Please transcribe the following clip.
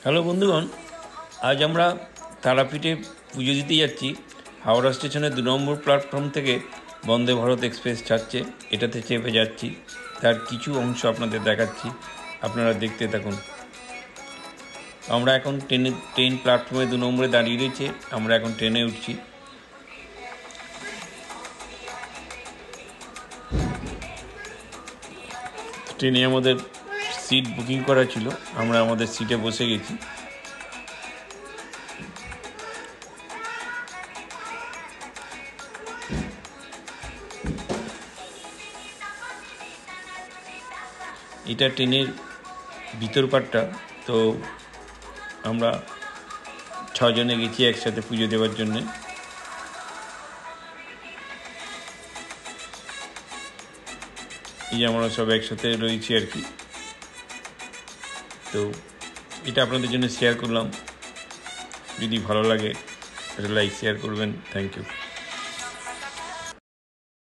Hello বন্ধুগণ, আজ আমরা তারাপীঠে পুজো দিতে যাচ্ছি। হাওড়া স্টেশনের 2 নম্বর প্ল্যাটফর্ম থেকে বন্দে ভারত এক্সপ্রেস ছাড়ছে, এটাতে চেপে যাচ্ছি। তার কিছু অংশ আপনাদের দেখাচ্ছি, আপনারা দেখতে থাকুন। আমরা এখন ট্রেন প্ল্যাটফর্মে 2 নম্বরে দাঁড়িয়ে রয়েছে, আমরা এখন ট্রেনে উঠছি। ট্রেনে আমাদের সিট বুকিং করা ছিল, আমরা আমাদের সিটে বসে গেছি। এটা ট্রেনের ভিতর পাটটা। তো আমরা 6 জনে গেছি একসাথে পুজো দেওয়ার জন্যে। এই যে আমরা সব একসাথে রয়েছি আর কি। তো এটা আপনাদের জন্য শেয়ার করলাম। যদি ভালো লাগে লাইক শেয়ার করবেন। Thank you.